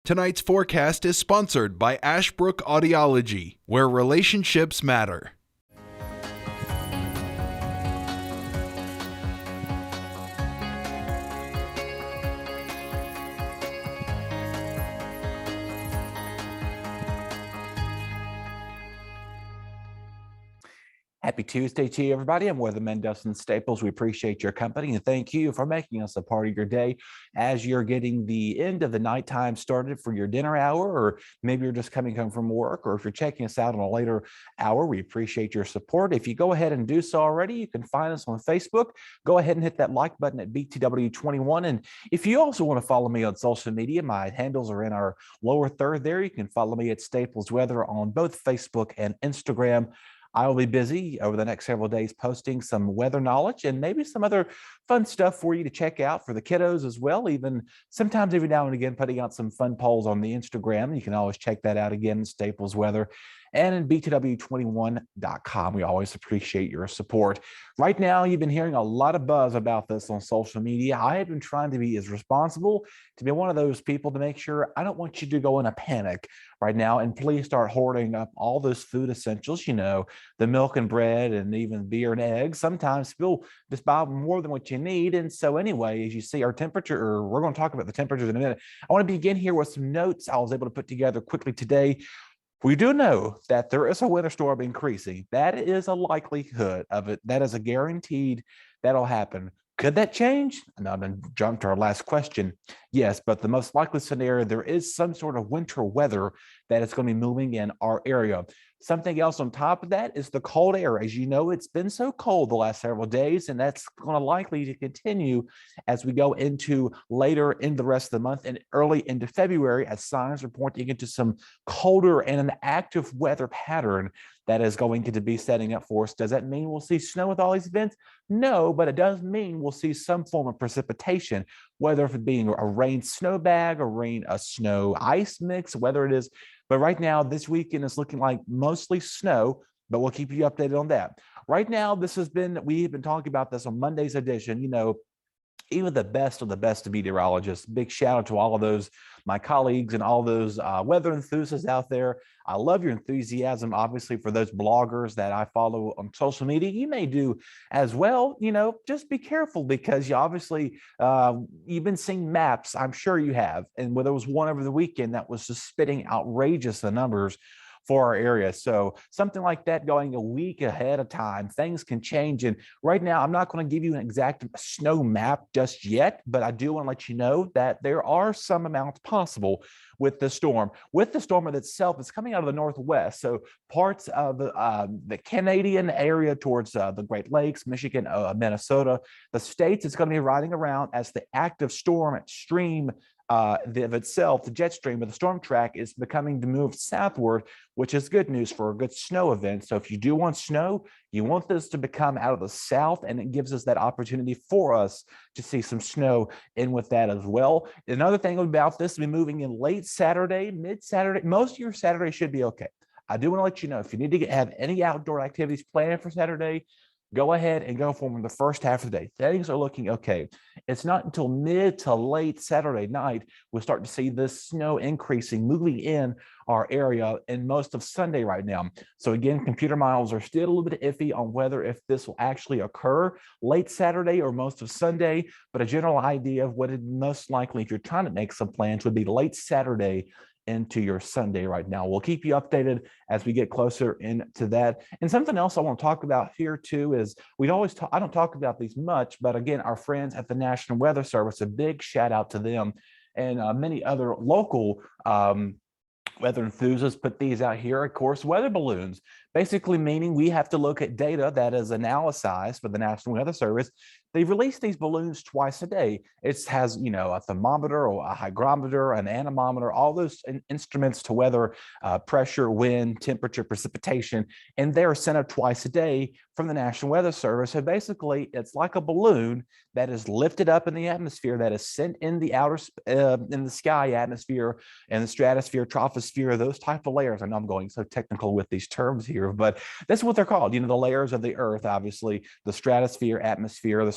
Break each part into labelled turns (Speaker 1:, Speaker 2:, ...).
Speaker 1: Tonight's forecast is sponsored by Ashbrook Audiology, where relationships matter.
Speaker 2: Happy Tuesday to you, everybody. I'm Weatherman Dustin Staples. We appreciate your company and thank you for making us a part of your day as you're getting the end of the nighttime started for your dinner hour, or maybe you're just coming home from work, or if you're checking us out on a later hour, we appreciate your support. If you go ahead and do so already, you can find us on Facebook. Go ahead and hit that like button at BTW21. And if you also want to follow me on social media, my handles are in our lower third there. You can follow me at Staples Weather on both Facebook and Instagram. I will be busy over the next several days posting some weather knowledge and maybe some other fun stuff for you to check out for the kiddos as well. Even sometimes every now and again putting out some fun polls on the Instagram. You can always check that out again, Staples Weather, and in BTW21.com. We always appreciate your support. Right now, you've been hearing a lot of buzz about this on social media. I have been trying to be as responsible, to be one of those people to make sure I don't want you to go in a panic right now and please start hoarding up all those food essentials, you know, the milk and bread and even beer and eggs. Sometimes people just buy more than what you need. And so anyway, as you see our temperature, or we're going to talk about the temperatures in a minute, I want to begin here with some notes I was able to put together quickly today. We do know that there is a winter storm increasing. That is a likelihood of it. That is a guaranteed that'll happen. Could that change? And I'm going to jump to our last question. Yes, but the most likely scenario, there is some sort of winter weather that is going to be moving in our area. Something else on top of that is the cold air. As you know, it's been so cold the last several days, and that's going to likely to continue as we go into later in the rest of the month and early into February, as signs are pointing into some colder and an active weather pattern that is going to be setting up for us. Does that mean we'll see snow with all these events? No, but it does mean we'll see some form of precipitation, whether it being a rain snow bag, a snow ice mix, whether it is. But right now, this weekend is looking like mostly snow, but we'll keep you updated on that. Right now, we've been talking about this on Monday's edition, you know, even the best of the best meteorologists. Big shout out to all of those, my colleagues and all those weather enthusiasts out there. I love your enthusiasm, obviously, for those bloggers that I follow on social media. You may do as well. You know, just be careful because you obviously, you've been seeing maps. I'm sure you have. And there was one over the weekend that was just spitting outrageous numbers for our area. So something like that going a week ahead of time, things can change. And right now, I'm not going to give you an exact snow map just yet, but I do want to let you know that there are some amounts possible with the storm. With the storm itself, it's coming out of the northwest. So parts of the Canadian area towards the Great Lakes, Michigan, Minnesota, the states, it's going to be riding around as the active storm stream the jet stream of the storm track is becoming to move southward, which is good news for a good snow event. So if you do want snow, you want this to become out of the south, and it gives us that opportunity for us to see some snow in with that as well. Another thing about this, will be moving in late Saturday, mid-Saturday. Most of your Saturday should be okay. I do want to let you know, if you need to have any outdoor activities planned for Saturday, go ahead and go for them in the first half of the day. Things are looking okay. It's not until mid to late Saturday night we'll start to see this snow increasing, moving in our area in most of Sunday right now. So again, computer miles are still a little bit iffy on whether if this will actually occur late Saturday or most of Sunday, but a general idea of what it most likely, if you're trying to make some plans, would be late Saturday into your Sunday right now. We'll keep you updated as we get closer into that. And something else I want to talk about here too is I don't talk about these much, but again, our friends at the National Weather Service, a big shout out to them, and many other local weather enthusiasts put these out here. Of course, weather balloons, basically meaning we have to look at data that is analyzed for the National Weather Service. They release these balloons twice a day. It has, you know, a thermometer or a hygrometer, an anemometer, all those instruments to weather pressure, wind, temperature, precipitation, and they're sent out twice a day from the National Weather Service. So basically, it's like a balloon that is lifted up in the atmosphere, that is sent in the in the sky atmosphere and the stratosphere, troposphere, those type of layers. I know I'm going so technical with these terms here, but that's what they're called. The layers of the Earth, obviously, the stratosphere, atmosphere, the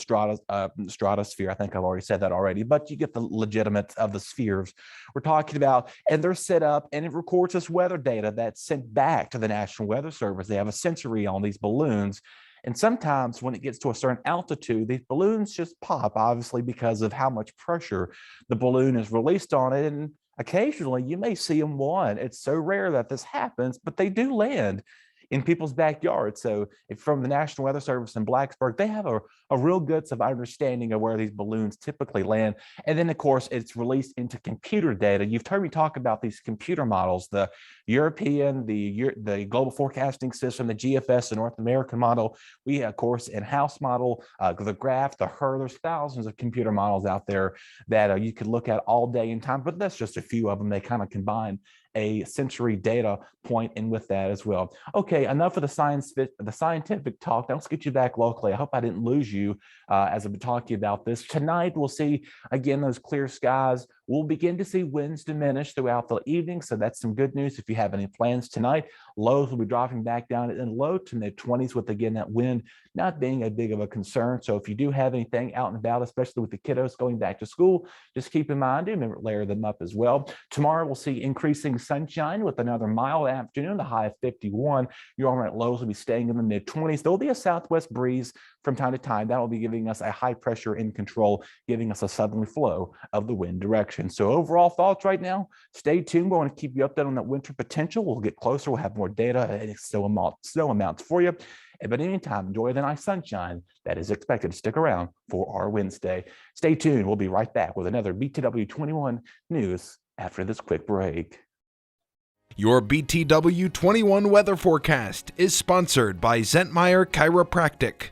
Speaker 2: stratosphere. I think I've already said that already, but you get the legitimate of the spheres we're talking about. And they're set up, and it records this weather data that's sent back to the National Weather Service. They have a sensory on these balloons. And sometimes when it gets to a certain altitude, these balloons just pop, obviously, because of how much pressure the balloon is released on it. And occasionally you may see them one. It's so rare that this happens, but they do land in people's backyards. So from the National Weather Service in Blacksburg, they have a real good understanding of where these balloons typically land. And then, of course, it's released into computer data. You've heard me talk about these computer models, the European, the Global Forecasting System, the GFS, the North American model. We, of course, in-house model, the graph, the HER. There's thousands of computer models out there that you could look at all day in time, but that's just a few of them. They kind of combine a sensory data point in with that as well. Okay, enough of the scientific talk. Now let's get you back locally. I hope I didn't lose you as I've been talking about this. Tonight, we'll see, again, those clear skies. We'll begin to see winds diminish throughout the evening, so that's some good news if you have any plans tonight. Lows will be dropping back down in low to mid-20s with, again, that wind not being a big of a concern. So if you do have anything out and about, especially with the kiddos going back to school, just keep in mind, do remember, layer them up as well. Tomorrow, we'll see increasing sunshine with another mild afternoon, the high of 51. Your overnight lows will be staying in the mid-20s. There'll be a southwest breeze from time to time. That will be giving us a high pressure in control, giving us a southerly flow of the wind direction. So overall thoughts right now, stay tuned. We want to keep you updated on that winter potential. We'll get closer. We'll have more data and snow amounts for you. But in the meantime, enjoy the nice sunshine that is expected to stick around for our Wednesday. Stay tuned. We'll be right back with another BTW21 news after this quick break.
Speaker 1: Your BTW21 weather forecast is sponsored by Zentmeyer Chiropractic.